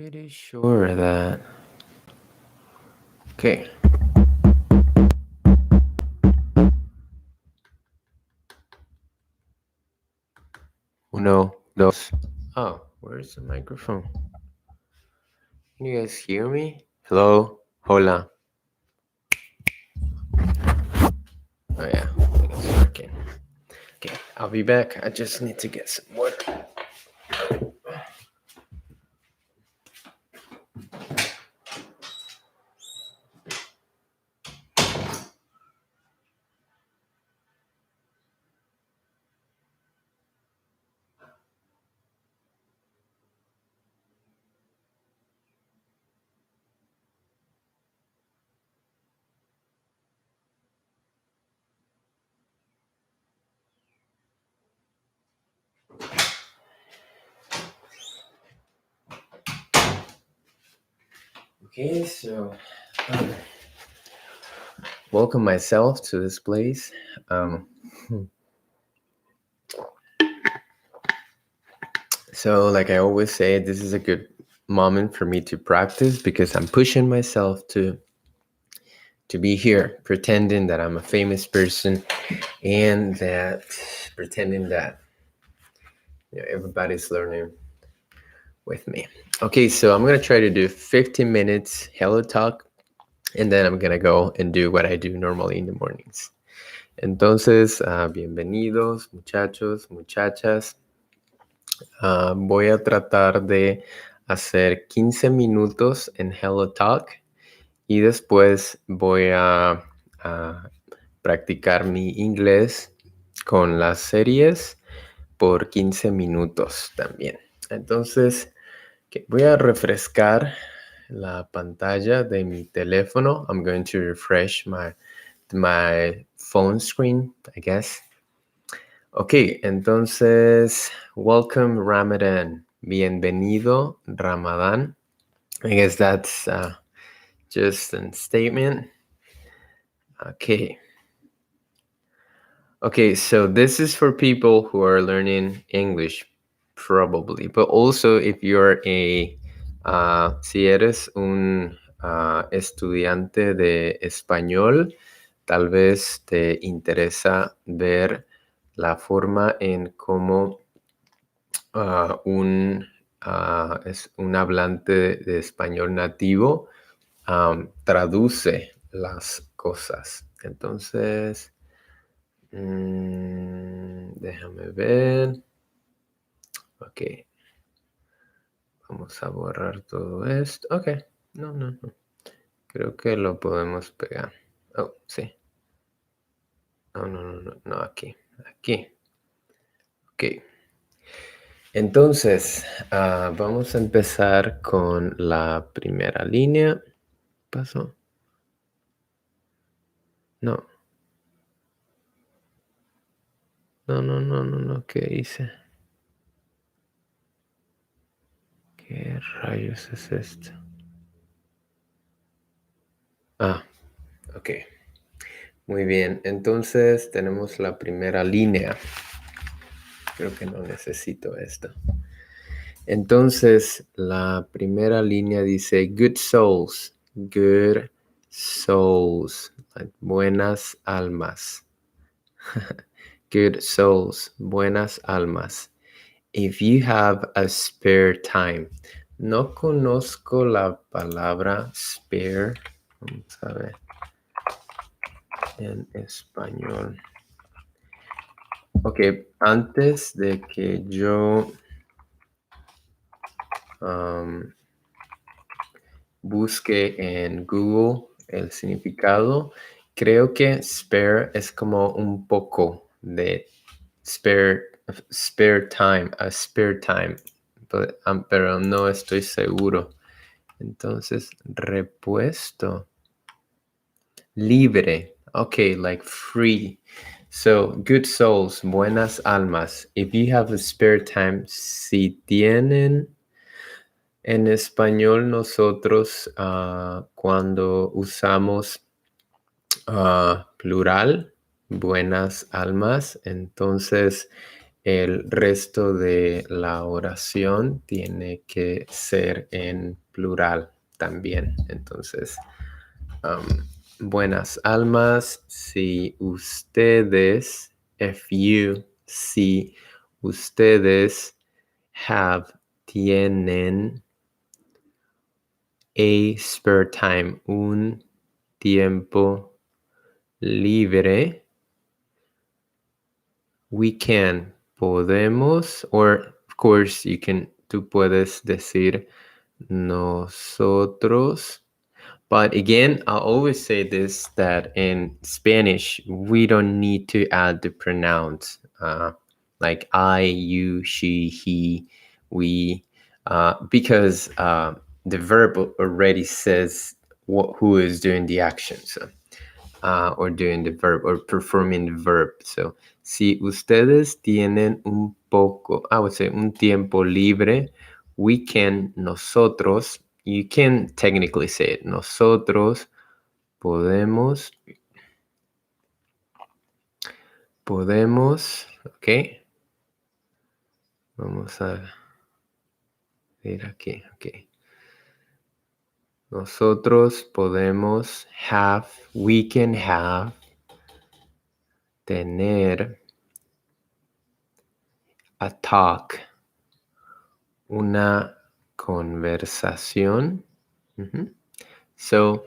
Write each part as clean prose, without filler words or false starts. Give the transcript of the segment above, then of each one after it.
Pretty sure that. Okay. Uno, dos. Oh, where's the microphone? Can you guys hear me? Hello? Hola. Oh, yeah. I think it's working. Okay, I'll be back. I just need to get some water. Okay, so welcome myself to this place. So, like I always say, this is a good moment for me to practice because I'm pushing myself to be here, pretending that I'm a famous person and that pretending that everybody's learning with me. Okay, so I'm gonna try to do 15 minutes Hellotalk, and then I'm gonna go and do what I do normally in the mornings. Entonces, bienvenidos muchachos, muchachas. Voy a tratar de hacer 15 minutos en Hellotalk y después voy a practicar mi inglés con las series por 15 minutos también. Entonces, voy a refrescar la pantalla de mi teléfono. I'm going to refresh my phone screen, I guess. Okay, entonces, welcome Ramadan. Bienvenido Ramadan. I guess that's just a statement. Okay. Okay, so this is for people who are learning English, probably, but also if you're si eres un estudiante de español, tal vez te interesa ver la forma en cómo es un hablante de español nativo traduce las cosas. Entonces, déjame ver. Ok. Vamos a borrar todo esto. Ok. No. Creo que lo podemos pegar. Oh, sí. No, aquí. Ok. Entonces, vamos a empezar con la primera línea. ¿Pasó? No. No. ¿Qué hice? ¿Qué rayos es esto? Ok. Muy bien. Entonces, tenemos la primera línea. Creo que no necesito esto. Entonces, la primera línea dice good souls. Good souls. Like, buenas almas. Good souls. Buenas almas. If you have a spare time. No conozco la palabra spare. Vamos a ver. En español. Ok, antes de que yo busque en Google el significado, creo que spare es como un poco de spare time, a spare time, pero no estoy seguro. Entonces, repuesto. Libre. Okay, like free. So, good souls, buenas almas. If you have a spare time, si tienen en español nosotros cuando usamos plural, buenas almas, entonces el resto de la oración tiene que ser en plural también. Entonces, buenas almas, si ustedes, si ustedes tienen a spare time, un tiempo libre, we can, podemos, or of course tú puedes decir nosotros. But again, I always say this, that in Spanish, we don't need to add the pronouns like I, you, she, he, we, because the verb already says who is doing the action. So, or doing the verb or performing the verb. So, si ustedes tienen un poco, I would say un tiempo libre, we can, nosotros, you can technically say it, nosotros podemos, ok. Vamos a ver aquí, ok. Nosotros podemos we can have, tener, a talk, una conversación. So,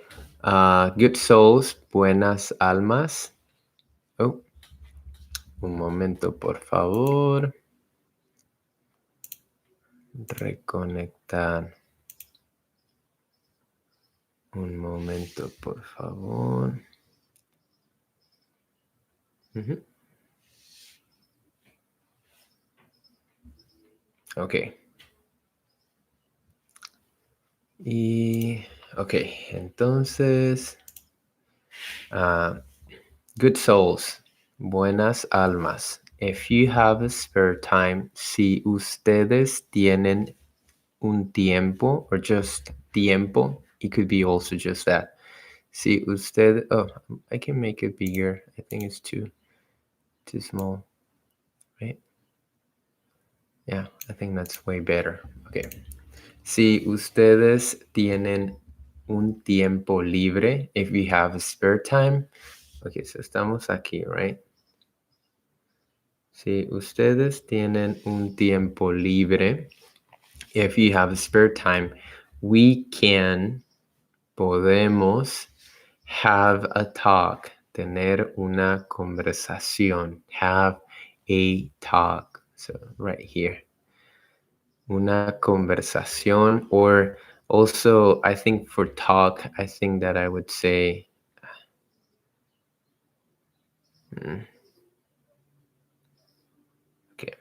good souls, buenas almas. Oh, un momento, por favor. Reconectar. Un momento, por favor. Ok. Ok, entonces, good souls, buenas almas. If you have a spare time, si ustedes tienen un tiempo, or just tiempo, it could be also just that. Si usted, oh, I can make it bigger. I think it's too small, right? Yeah, I think that's way better. Okay. Si ustedes tienen un tiempo libre, if you have a spare time. Okay, so estamos aquí, right? Si ustedes tienen un tiempo libre, if you have a spare time, we can, podemos, have a talk, tener una conversación, have a talk. So right here. Una conversación, or also I think for talk, I think that I would say okay,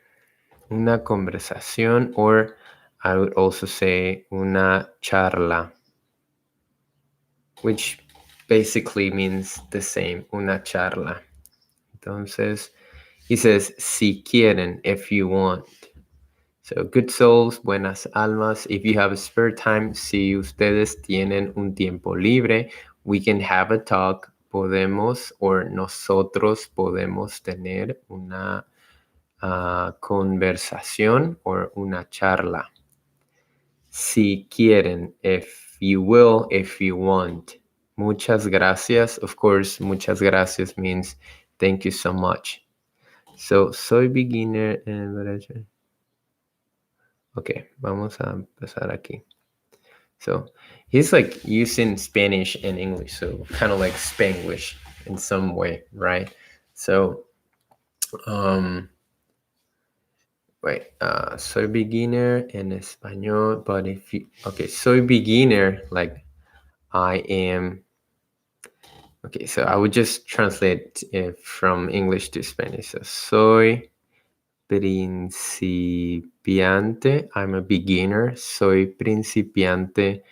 una conversación, or I would also say una charla, which basically means the same, una charla. Entonces, he says, si quieren, if you want. So, good souls, buenas almas, if you have a spare time, si ustedes tienen un tiempo libre, we can have a talk, podemos, or nosotros podemos tener una conversación, or una charla. Si quieren, if you will, if you want. Muchas gracias. Of course, muchas gracias means thank you so much. So, soy beginner en... Okay, vamos a empezar aquí. So, he's like using Spanish and English, so kind of like Spanglish in some way, right? So, wait, soy beginner en español, but if you, okay, soy beginner, like I am, okay, so I would just translate it from English to Spanish. So, soy principiante, I'm a beginner, soy principiante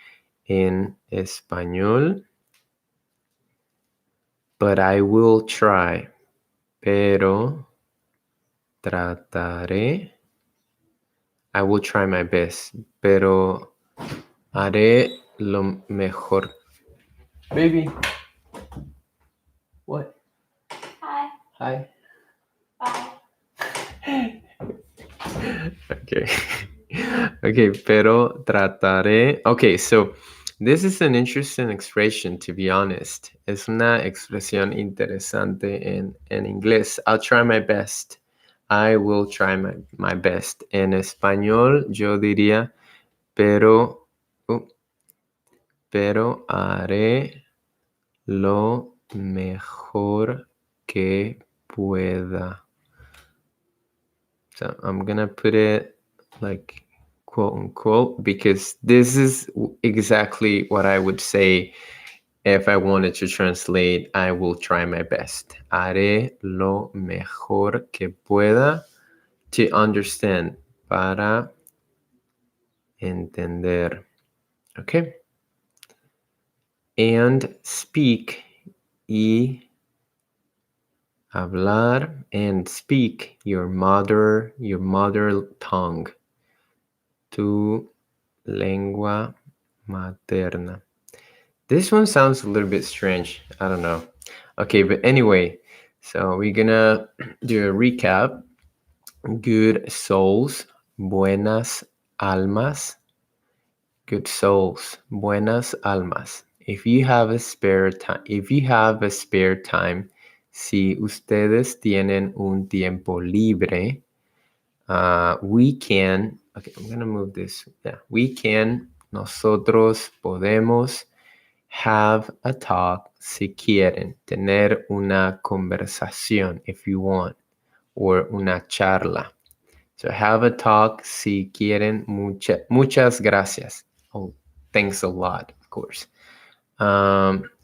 en español, but I will try, pero trataré, I will try my best, pero haré lo mejor. Baby. What? Hi. Hi. Bye. Okay. Okay, pero trataré. Okay, so this is an interesting expression, to be honest. Es una expresión interesante en inglés. I'll try my best. I will try my best. En español, yo diría, pero, uh, pero haré lo mejor que pueda. So I'm gonna put it like quote unquote because this is exactly what I would say if I wanted to translate. I will try my best. Haré lo mejor que pueda to understand, para entender. Okay. And speak, y hablar, and speak your mother tongue, tu lengua materna. This one sounds a little bit strange. I don't know. Okay, but anyway, so we're gonna do a recap. Good souls, buenas almas. Good souls, buenas almas. If you have a spare time, si ustedes tienen un tiempo libre, we can. Okay, I'm gonna move this. Yeah, we can. Nosotros podemos have a talk si quieren. Tener una conversación if you want. Or una charla. So have a talk si quieren. Muchas gracias. Oh, thanks a lot, of course.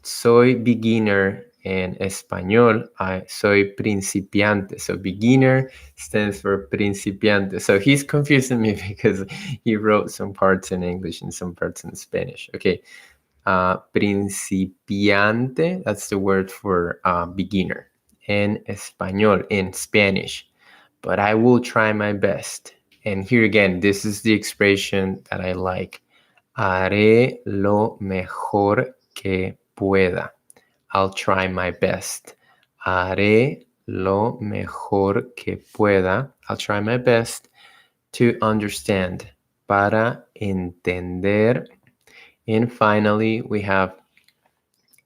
Soy beginner en español. I soy principiante. So beginner stands for principiante. So he's confusing me because he wrote some parts in English and some parts in Spanish. Okay. Principiante, that's the word for beginner. En español, in Spanish. But I will try my best. And here again, this is the expression that I like. Haré lo mejor que pueda. I'll try my best. Haré lo mejor que pueda. I'll try my best to understand. Para entender. And finally, we have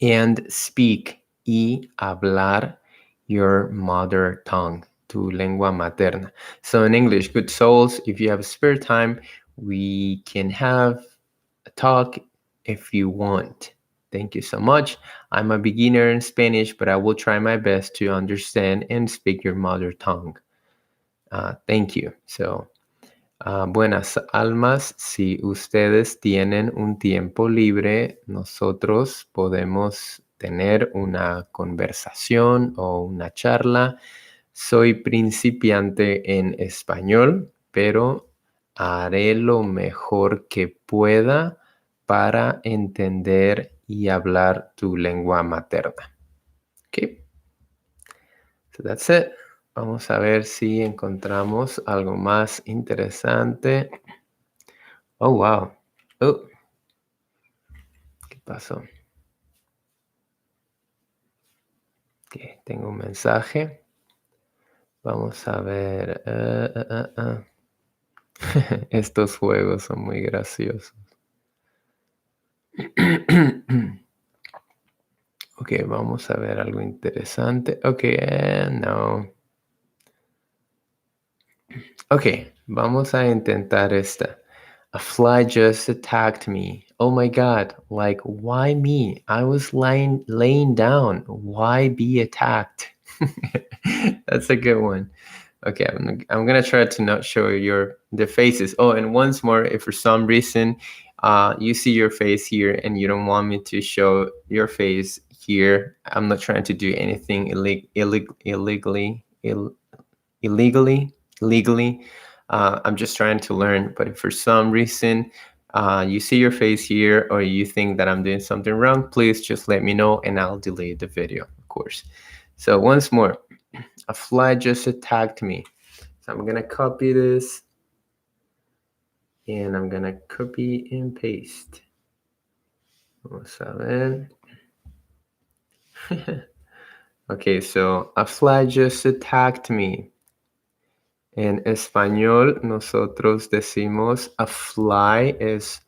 and speak, y hablar your mother tongue, tu lengua materna. So in English, good souls, if you have spare time, we can have a talk if you want. Thank you so much. I'm a beginner in Spanish, but I will try my best to understand and speak your mother tongue. Thank you. So, buenas almas, si ustedes tienen un tiempo libre, nosotros podemos tener una conversación o una charla. Soy principiante en español, pero haré lo mejor que pueda para entender y hablar tu lengua materna. Okay. So that's it. Vamos a ver si encontramos algo más interesante. Oh, wow. Oh, ¿qué pasó? Okay, tengo un mensaje. Vamos a ver. Estos juegos son muy graciosos. Ok, vamos a ver algo interesante. Ok, no. Ok, vamos a intentar esta. A fly just attacked me. Oh my God, like, why me? I was laying down. Why be attacked? That's a good one. Okay, I'm gonna try to not show the faces. Oh, and once more, if for some reason you see your face here and you don't want me to show your face here, I'm not trying to do anything legally. I'm just trying to learn. But if for some reason you see your face here or you think that I'm doing something wrong, please just let me know and I'll delete the video, of course. So once more, a fly just attacked me. So I'm gonna copy this and I'm gonna copy and paste. Vamos a ver. Okay, so a fly just attacked me. En español, nosotros decimos a fly es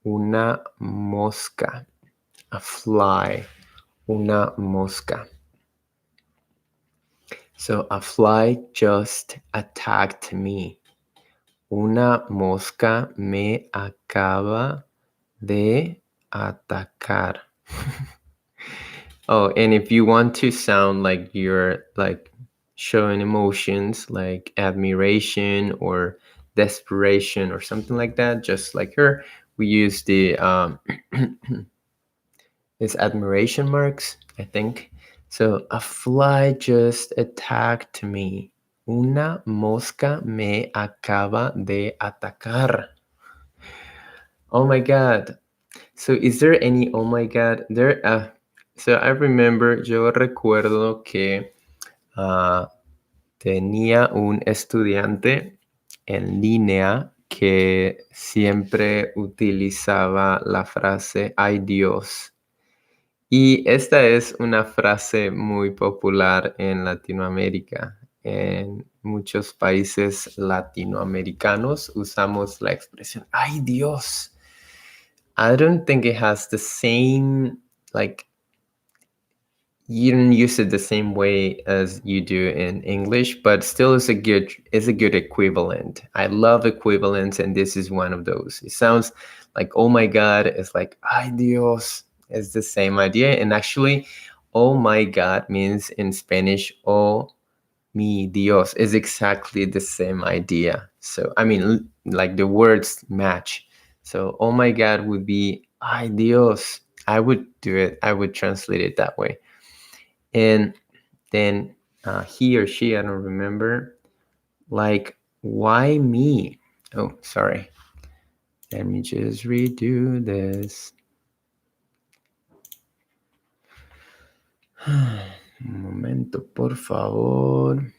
una mosca. A fly, una mosca. So a fly just attacked me. Una mosca me acaba de atacar. Oh, and if you want to sound like you're like showing emotions like admiration or desperation or something like that, just like her, we use the it's admiration marks, I think. So a fly just attacked me. Una mosca me acaba de atacar. Oh my god. So is there any oh my god? So I remember, yo recuerdo que tenía un estudiante en línea que siempre utilizaba la frase ay Dios. Y esta es una frase muy popular en Latinoamérica. En muchos países latinoamericanos usamos la expresión ay Dios. I don't think it has the same, like, you don't use it the same way as you do in English, but still is a good equivalent. I love equivalents, and this is one of those. It sounds like oh my god, it's like ay Dios. It's the same idea. And actually, oh my god means in Spanish oh mi Dios is exactly the same idea. So I mean, like the words match. So oh my god would be ay Dios. I would do it. I would translate it that way. And then he or she, I don't remember, like, why me? Oh, sorry. Let me just redo this. Un momento, por favor.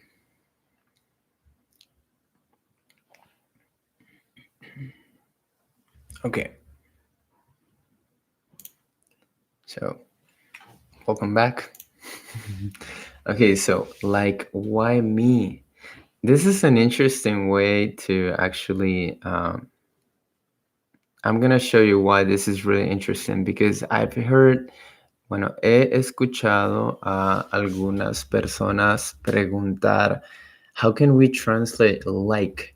Okay. So, welcome back. Okay, so, like, why me? This is an interesting way to actually I'm gonna show you why this is really interesting, because I've heard, bueno, he escuchado a algunas personas preguntar, how can we translate like?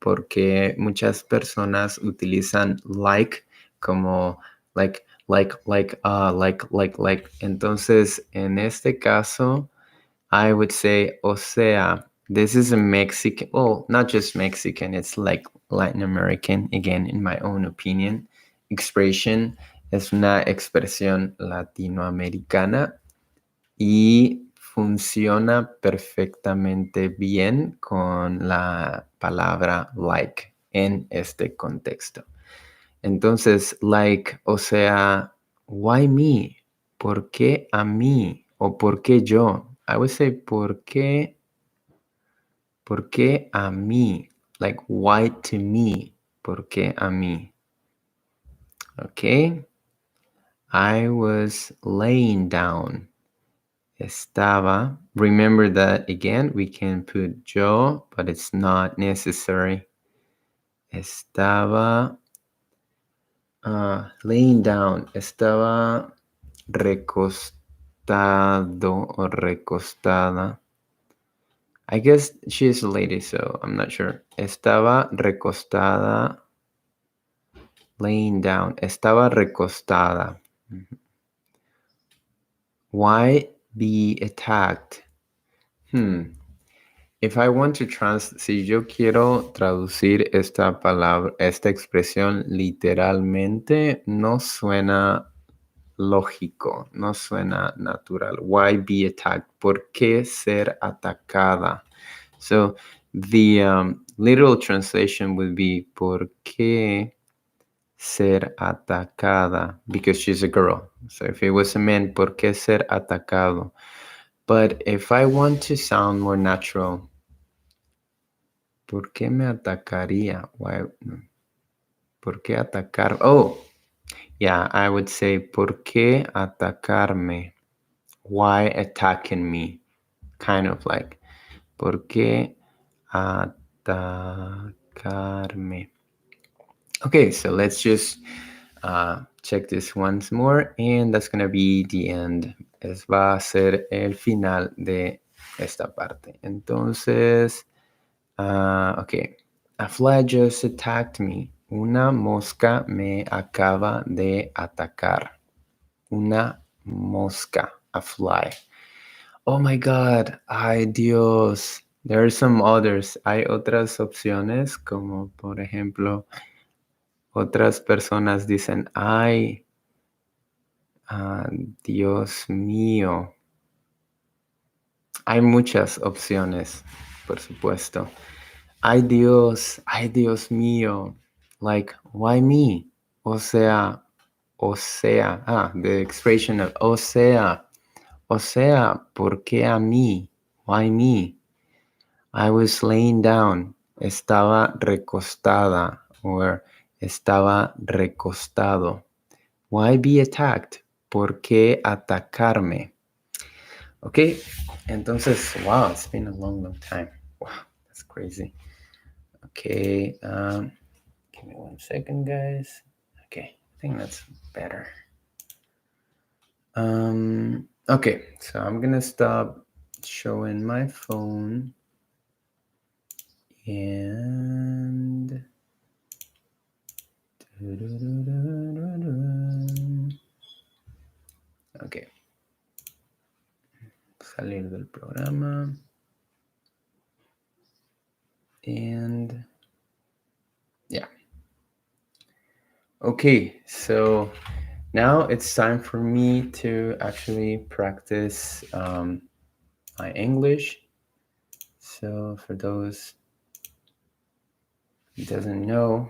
Porque muchas personas utilizan like como like. Entonces, en este caso, I would say, o sea, this is a Mexican, well, not just Mexican, it's like Latin American, again, in my own opinion, expression. Es una expresión latinoamericana y funciona perfectamente bien con la palabra like en este contexto. Entonces, like, o sea, why me? ¿Por qué a mí? ¿O por qué yo? I would say, ¿por qué a mí? Like, why to me? ¿Por qué a mí? Okay. I was laying down. Estaba. Remember that again, we can put yo, but it's not necessary. Estaba laying down. Estaba recostado o recostada. I guess she's a lady, so I'm not sure. Estaba recostada. Laying down. Estaba recostada. Why be attacked? If I want to si yo quiero traducir esta palabra, esta expresión literalmente, no suena lógico, no suena natural. Why be attacked? ¿Por qué ser atacada? So the literal translation would be ¿por qué ser atacada? Because she's a girl. So if it was a man, ¿por qué ser atacado? But if I want to sound more natural, ¿por qué me atacaría? Why? ¿Por qué atacar? Oh, yeah, I would say, ¿por qué atacarme? Why attacking me? Kind of like, ¿por qué atacarme. Okay, so let's just check this once more, and that's gonna be the end. Va a ser el final de esta parte. Entonces, okay. A fly just attacked me. Una mosca me acaba de atacar. Una mosca, a fly. Oh my God, ay Dios. There are some others. Hay otras opciones, como por ejemplo, otras personas dicen, ay, Dios mío. Hay muchas opciones, por supuesto. Ay Dios mío. Like, why me? O sea, the expression of, o sea, ¿por qué a mí? Why me? I was laying down. Estaba recostada, or estaba recostado. Why be attacked? ¿Por qué atacarme? Okay, entonces, wow, it's been a long, long time. Wow, that's crazy. Okay, give me 1 second, guys. Okay, I think that's better. Okay, so I'm gonna stop showing my phone and okay, salir del programa and yeah. Okay, so now it's time for me to actually practice my English. So for those who doesn't know,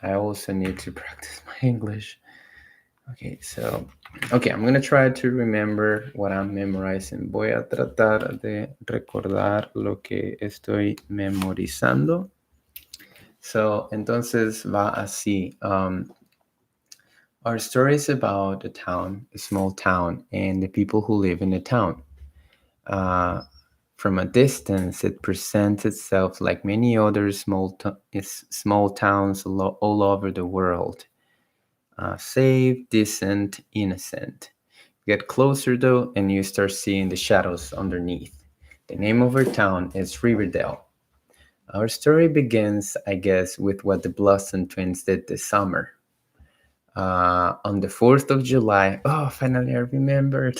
I also need to practice my English. Okay, so, okay, I'm gonna try to remember what I'm memorizing. Voy a tratar de recordar lo que estoy memorizando. So, entonces va así. Our story is about a town, a small town, and the people who live in the town. From a distance, it presents itself like many other small towns all over the world. Safe, decent, innocent. Get closer though, and you start seeing the shadows underneath. The name of our town is Riverdale. Our story begins, I guess, with what the Blossom twins did this summer. On the 4th of July, oh, finally I remembered.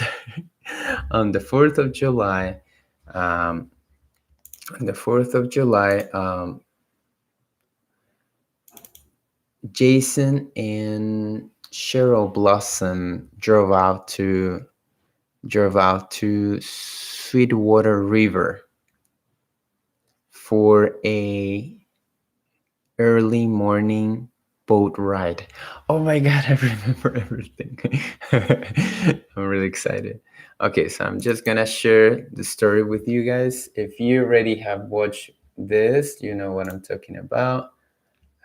On the 4th of July, um, Jason and Cheryl Blossom drove out to Sweetwater River for a early morning boat ride. Oh my God, I remember everything. I'm really excited. Okay, so I'm just gonna share the story with you guys. If you already have watched this, you know what I'm talking about.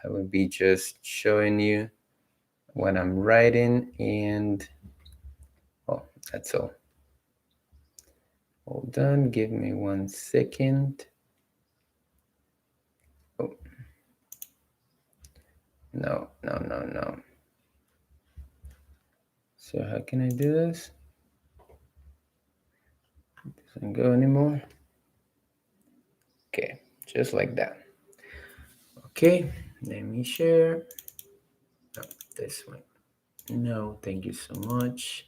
I will be just showing you what I'm writing, and oh, that's all. Hold on, give me 1 second. Oh, no. So how can I do this? It doesn't go anymore. Okay, just like that. Okay, let me share. No, this one. No, thank you so much.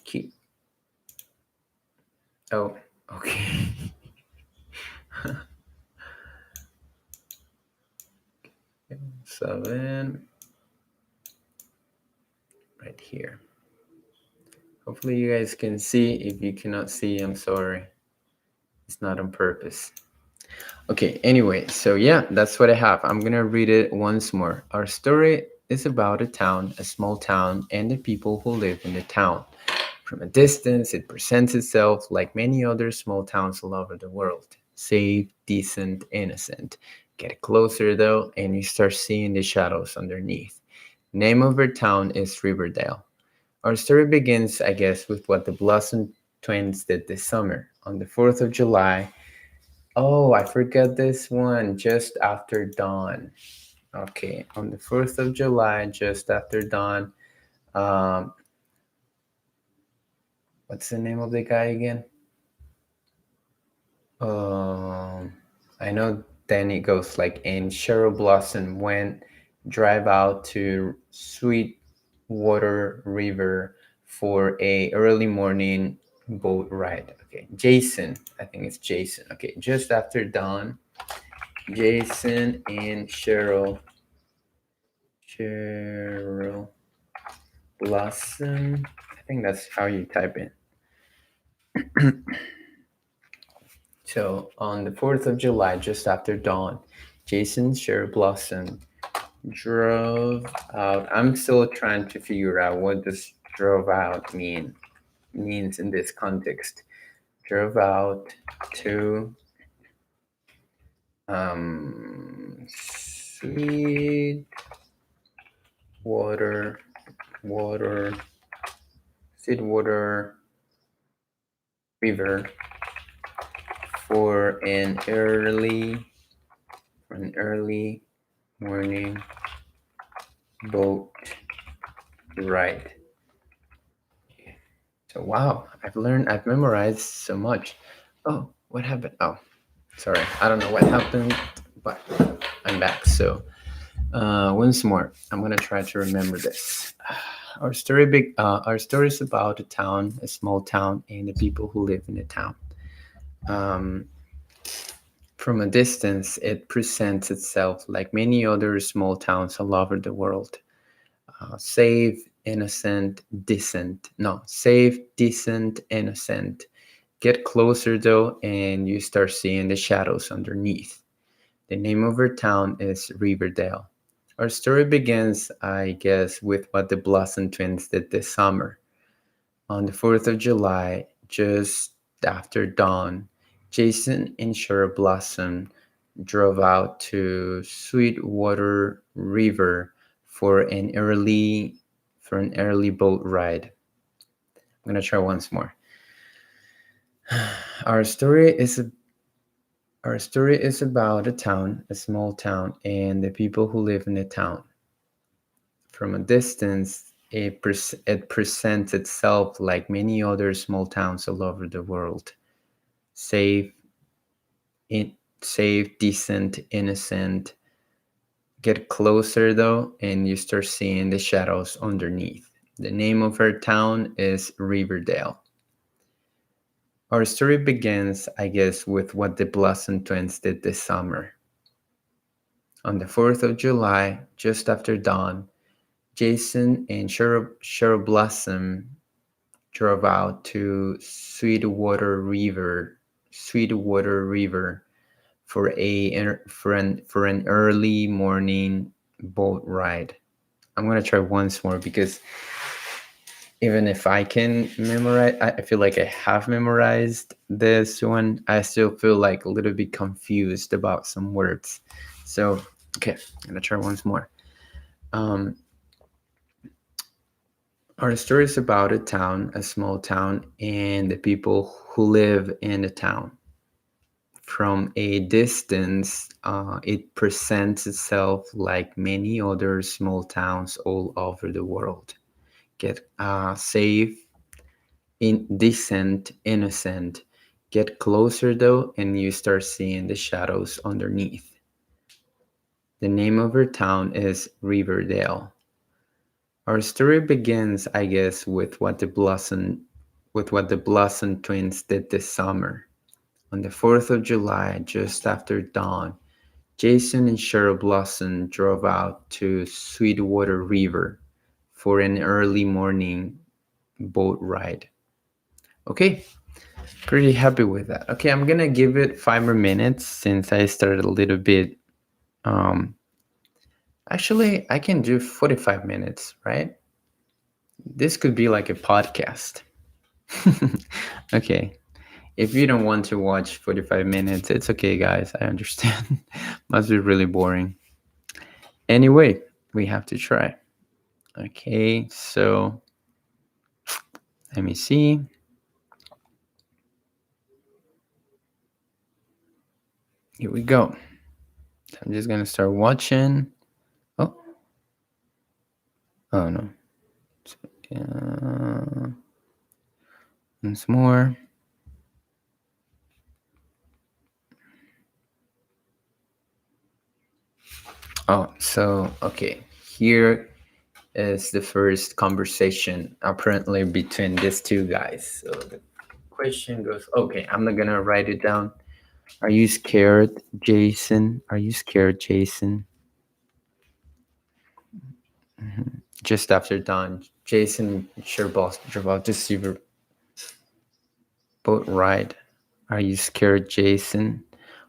Keep. Oh, okay. 7. Right here. Hopefully you guys can see. If you cannot see, I'm sorry. It's not on purpose. Okay, anyway, so yeah, that's what I have. I'm gonna read it once more. Our story is about a town, a small town, and the people who live in the town. From a distance, it presents itself like many other small towns all over the world. Safe, decent, innocent. Get closer though, and you start seeing the shadows underneath. Name of our town is Riverdale. Our story begins, I guess, with what the Blossom twins did this summer. On the 4th of July, Oh, I forgot this one. Just after dawn. Okay, on the 4th of July, just after dawn. Um, what's the name of the guy again? Um, I know then it goes like, and Cheryl Blossom went drive out to Sweetwater River for a early morning boat ride. Okay, Jason, I think it's Jason. Okay, just after dawn, Jason and Cheryl Blossom. I think that's how you type it. So on the 4th of July, just after dawn, Jason Cheryl Blossom drove out. I'm still trying to figure out what does drove out means in this context. Drove out to sweet water water Sweetwater River for an early morning boat ride. So wow, I've memorized so much. Oh, what happened? Oh, sorry, I don't know what happened, but I'm back. So once more, I'm gonna try to remember this. Our story is about a town, a small town, and the people who live in the town. Um, from a distance, it presents itself like many other small towns all over the world. Safe, innocent, decent. No, safe, decent, innocent. Get closer though, and you start seeing the shadows underneath. The name of our town is Riverdale. Our story begins, I guess, with what the Blossom twins did this summer. On the 4th of July, just after dawn, Jason and Shara Blossom drove out to Sweetwater River for an early boat ride. I'm gonna try once more. Our story is our story is about a town, a small town, and the people who live in the town. From a distance, it presents itself like many other small towns all over the world. Safe, in, safe, decent, innocent. Get closer though, and you start seeing the shadows underneath. The name of our town is Riverdale. Our story begins, I guess, with what the Blossom twins did this summer. On the 4th of July, just after dawn, Jason and Cheryl Blossom drove out to Sweetwater River for an early morning boat ride. I'm gonna try once more because even if I can memorize, I feel like I have memorized this one. I still feel like a little bit confused about some words. So, okay, I'm gonna try once more. Um, our story is about a town, a small town, and the people who live in the town. From a distance, it presents itself like many other small towns all over the world. Get safe, decent, innocent. Get closer though, and you start seeing the shadows underneath. The name of our town is Riverdale. Our story begins, I guess, with what the Blossom twins did this summer. On the 4th of July, just after dawn, Jason and Cheryl Blossom drove out to Sweetwater River for an early morning boat ride. Okay, pretty happy with that. Okay, I'm gonna give it 5 more minutes since I started a little bit. Um, Actually, I can do 45 minutes, right? This could be like a podcast. Okay, if you don't want to watch 45 minutes, it's okay, guys. I understand. Must be really boring. Anyway, we have to try. Okay, so let me see. Here we go. I'm just gonna start watching. Oh, oh no. Once more. Oh, so okay. Here is the first conversation apparently between these two guys. So the question goes, okay, I'm not gonna write it down. Are you scared, Jason? Are you scared, Jason? Just after dawn, Jason, sure, boss, you're about to see your boat ride. Are you scared, Jason?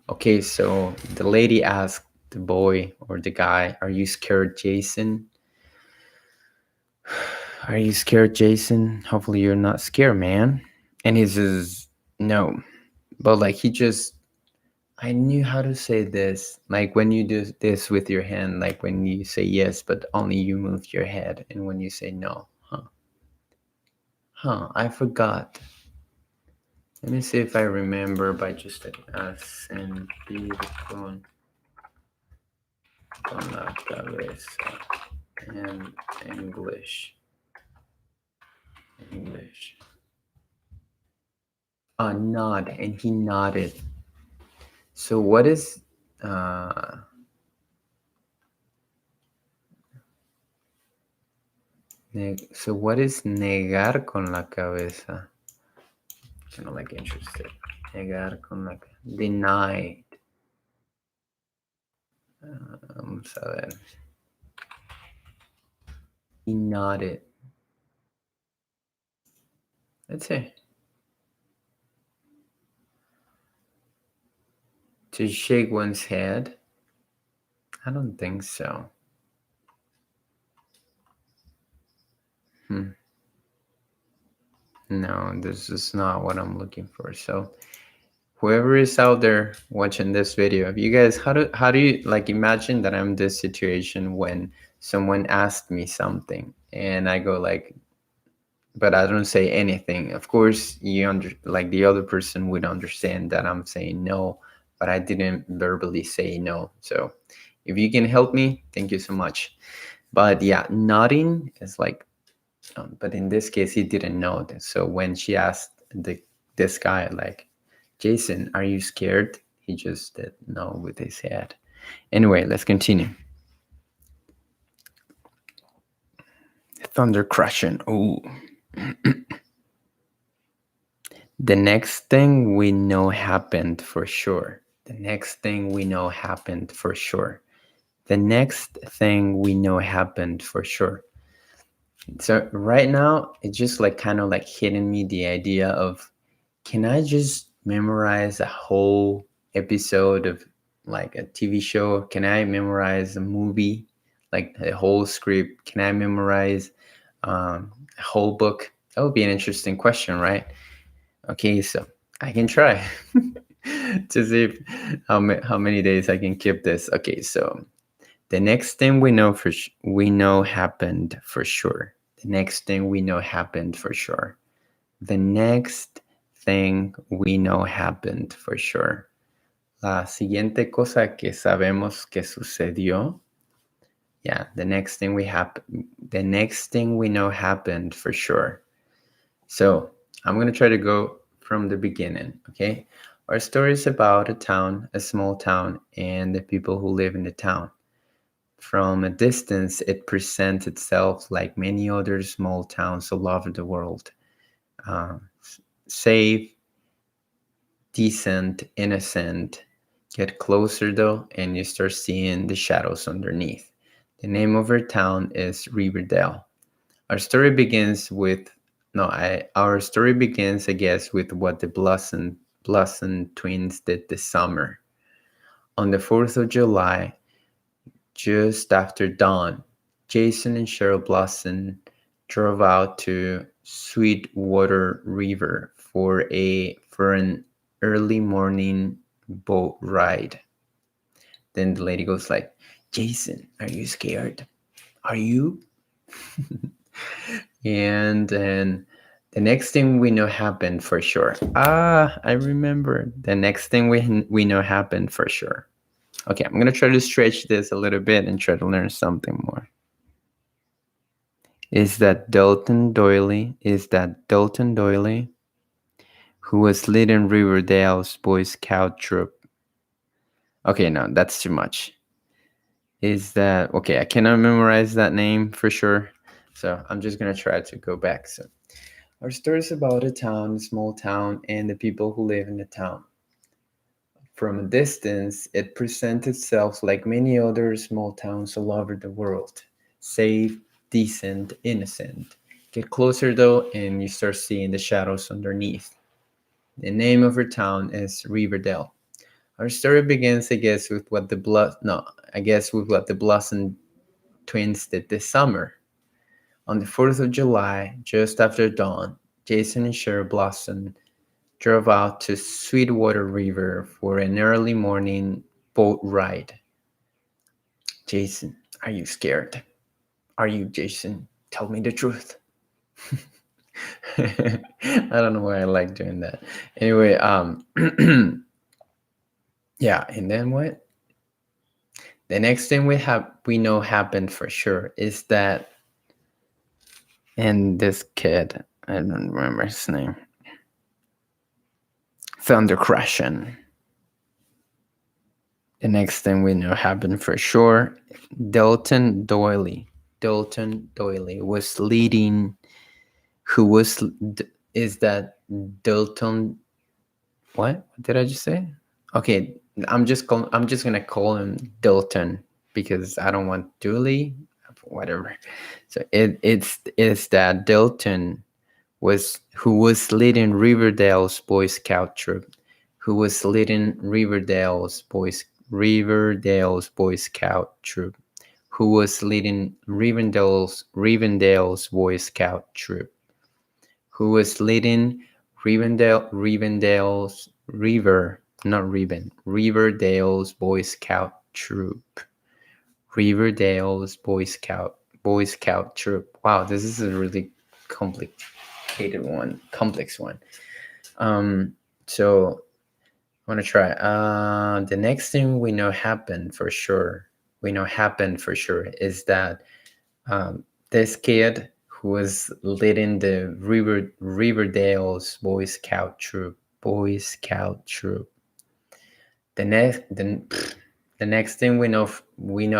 Okay, so the lady asked the boy or the guy, are you scared, Jason? Are you scared, Jason? Hopefully you're not scared, man. And he says, no. But like he just, I knew how to say this. Like when you do this with your hand, like when you say yes, but only you move your head. And when you say no, I forgot. Let me see if I remember by just sentir con la cabeza. And English. English. Nod. And he nodded. So what is so what is negar con la cabeza? Kind of like interested. Negar con la denied. Vamos a ver. He nodded. Let's see. To shake one's head? I don't think so. No, this is not what I'm looking for. So whoever is out there watching this video, you guys, how do you like imagine that I'm in this situation when someone asked me something and I go like, but I don't say anything. Of course, like the other person would understand that I'm saying no, but I didn't verbally say no. So if you can help me, thank you so much. But yeah, nodding is like, but in this case, he didn't know this. So when she asked this guy, like, Jason, are you scared? He just did no with his head. Anyway, let's continue. Thunder crashing. Ooh. The next thing we know happened for sure. The next thing we know happened for sure. The next thing we know happened for sure. So right now, it's just like kind of like hitting me the idea of, can I just memorize a whole episode of like a TV show? Can I memorize a movie, like a whole script? Can I memorize a whole book? That would be an interesting question, right? Okay, so I can try to see how many days I can keep this. Okay, so the next thing we know we know happened for sure. The next thing we know happened for sure. The next thing we know happened for sure. La siguiente cosa que sabemos que sucedió. Yeah, the next thing we know happened for sure. So I'm going to try to go from the beginning, okay? Our story is about a small town, and the people who live in the town. From a distance, it presents itself like many other small towns all over the world. Safe, decent, innocent. Get closer though, and you start seeing the shadows underneath. The name of our town is Riverdale. Our story begins with our story begins, I guess, with what the Blossom twins did this summer. On the 4th of July, just after dawn, Jason and Cheryl Blossom drove out to Sweetwater River for an early morning boat ride. Then the lady goes like, Jason, are you scared? Are you? And then The next thing we know happened for sure. Ah, I remember. The next thing we know happened for sure. Okay, I'm gonna try to stretch this a little bit and try to learn something more. Is that Dalton Doyle who was leading Riverdale's Boy Scout troop? Okay, no, that's too much. Is that okay? I cannot memorize that name for sure, so I'm just gonna try to go back. So, our story is about a town, a small town, and the people who live in the town. From a distance, it presents itself like many other small towns all over the world. Safe, decent, innocent. Get closer though, and you start seeing the shadows underneath. The name of our town is Riverdale. Our story begins, I guess, with what the Blossom twins did this summer. On the 4th of July, just after dawn, Jason and Cheryl Blossom drove out to Sweetwater River for an early morning boat ride. Jason, are you scared? Are you, Jason? Tell me the truth. I don't know why I like doing that. Anyway, yeah, and then what? The next thing we know happened for sure is that, and this kid, I don't remember his name, thunder crashing. The next thing we know happened for sure. Dalton Doyle. Dalton Doyle was leading. Who was? Is that Dalton? What did I just say? Okay, I'm just gonna call him Dalton because I don't want Dooley. Whatever. So it's that Dalton who was leading Riverdale's Boy Scout troop, who was leading Riverdale's Boy Scout troop, who was leading Rivendale's Boy Scout troop, who was leading Rivendale's Riverdale's Boy Scout troop. Riverdale's Boy Scout troop. Wow, this is a really complex one. So I want to try. The next thing we know happened for sure. Is that this kid who was leading the Riverdale's Boy Scout troop. The next the next thing we know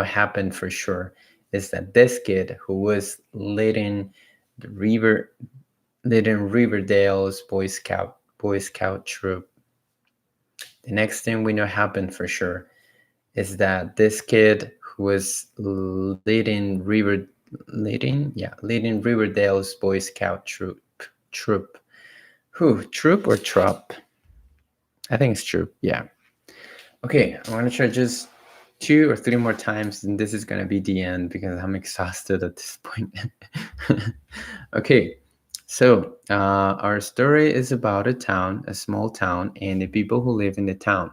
happened for sure is that this kid who was the Riverdale's Boy Scout troop. The next thing we know happened for sure is that this kid who was leading Riverdale's Boy Scout troop. Who? Troop or trop? I think it's troop. Yeah. Okay, I want to try just 2 or 3 more times, and this is gonna be the end because I'm exhausted at this point. Okay, so our story is about a small town, and the people who live in the town.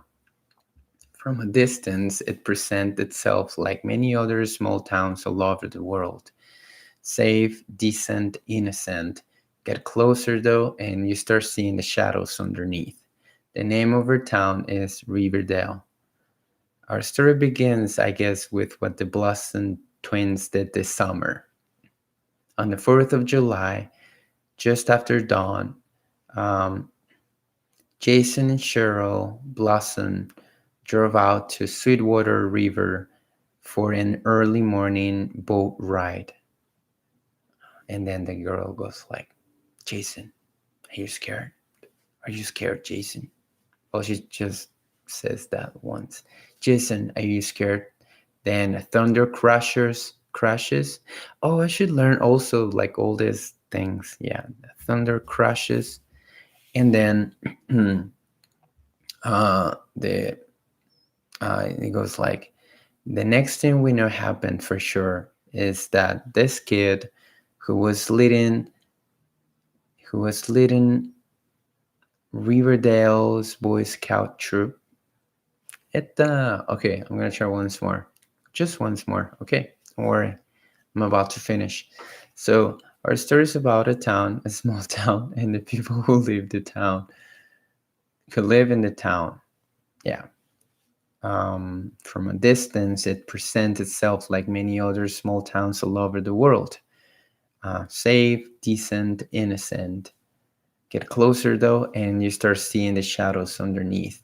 From a distance, it presents itself like many other small towns all over the world. Safe, decent, innocent. Get closer though, and you start seeing the shadows underneath. The name of our town is Riverdale. Our story begins, I guess, with what the Blossom twins did this summer. On the 4th of July, just after dawn, Jason and Cheryl Blossom drove out to Sweetwater River for an early morning boat ride. And then the girl goes like, Jason, are you scared? Are you scared, Jason? Well, she just says that once. Jason, are you scared? Then thunder crashes. Oh, I should learn also like all these things. Yeah, thunder crashes. And then the it goes like, the next thing we know happened for sure is that this kid who was leading Riverdale's Boy Scout troop. Okay, I'm gonna try once more. Just once more. Okay, don't worry. I'm about to finish. So Our story is about a town, a small town, and the people who live in the town. Yeah. From a distance, it presents itself like many other small towns all over the world. Safe, decent, innocent. Get closer though, and you start seeing the shadows underneath.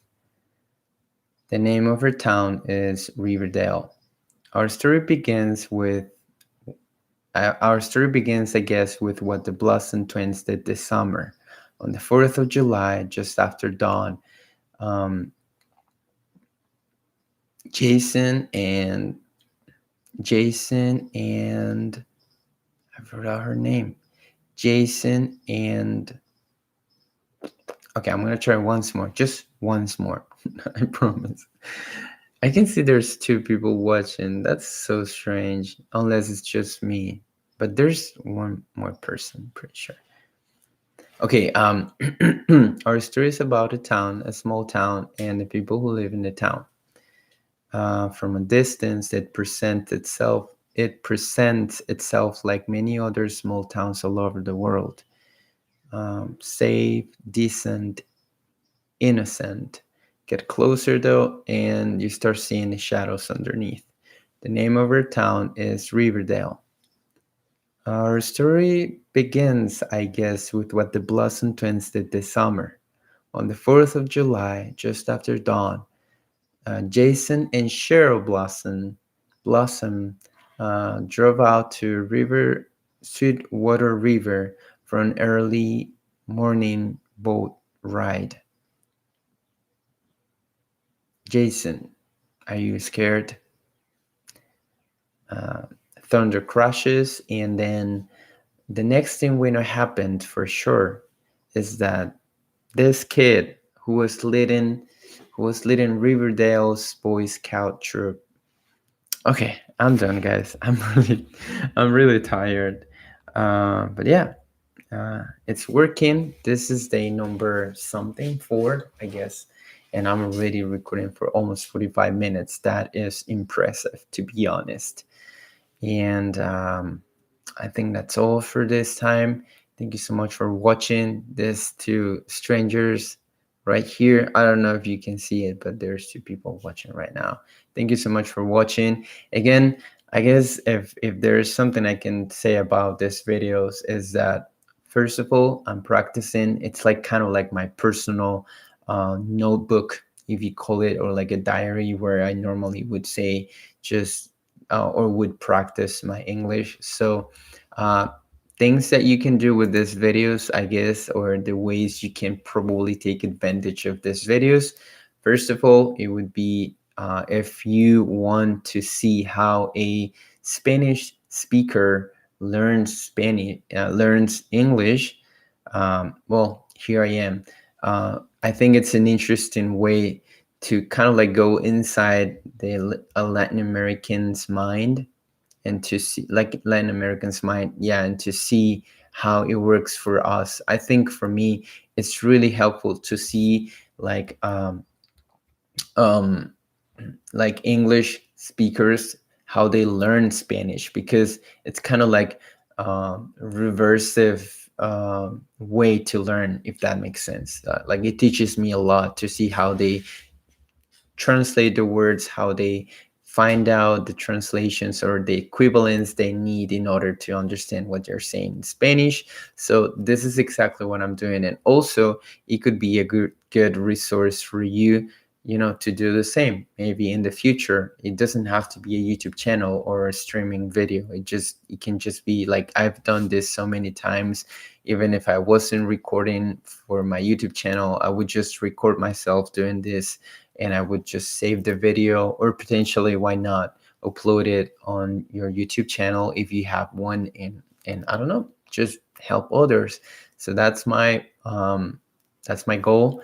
The name of our town is Riverdale. Our story begins with I guess, with what the Blossom twins did this summer. On the 4th of July, just after dawn, um, Jason and Jason and I forgot her name. Jason and okay, I'm gonna try once more, just once more. I promise. I can see there's two people watching. That's so strange, unless it's just me. But there's one more person, pretty sure. Okay, our story is about a town, a small town, and the people who live in the town. From a distance, it presents itself like many other small towns all over the world. Safe, decent, innocent. Get closer though, and you start seeing the shadows underneath. The name of our town is Riverdale. Our story begins, I guess, with what the Blossom twins did this summer. On the 4th of July, just after dawn, Jason and Cheryl Blossom drove out to Sweetwater River for an early morning boat ride. Jason, are you scared? Uh, Thunder crashes, and then the next thing we know happened for sure is that this kid who was leading Riverdale's Boy Scout troop. Okay, I'm done, guys. I'm really tired. But yeah, it's working. This is day number something 4, I guess, and I'm already recording for almost 45 minutes. That is impressive, to be honest. And I think that's all for this time. Thank you so much for watching this to strangers right here. I don't know if you can see it, but there's 2 people watching right now. Thank you so much for watching. Again, I guess if there's something I can say about this videos is that first of all, I'm practicing. It's like kind of like my personal notebook, if you call it, or like a diary where I normally would say just or would practice my English. So uh, things that you can do with these videos, I guess, or the ways you can probably take advantage of these videos. First of all, it would be if you want to see how a Spanish speaker learns English. Well, here I am. I think it's an interesting way to kind of like go inside a Latin American's mind and to see like Latin Americans mind, yeah, and to see how it works for us. I think for me, it's really helpful to see um, like English speakers how they learn Spanish because it's kind of like reversive way to learn, if that makes sense. Like it teaches me a lot to see how they translate the words, how they find out the translations or the equivalents they need in order to understand what they're saying in Spanish. So this is exactly what I'm doing. And also it could be a good resource for you, you know, to do the same. Maybe in the future, it doesn't have to be a YouTube channel or a streaming video. It can just be like, I've done this so many times. Even if I wasn't recording for my YouTube channel, I would just record myself doing this and I would just save the video, or potentially, why not, upload it on your YouTube channel if you have one, and I don't know, just help others. So that's my goal.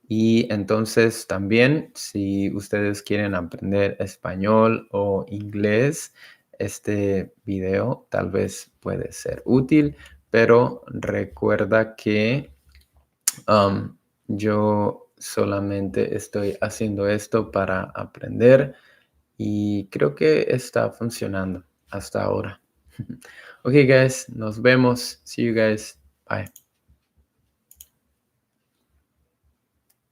Y entonces también, si ustedes quieren aprender español o inglés, este video tal vez puede ser útil, pero recuerda que yo solamente estoy haciendo esto para aprender y creo que está funcionando hasta ahora. Okay, guys, nos vemos. See you guys. Bye.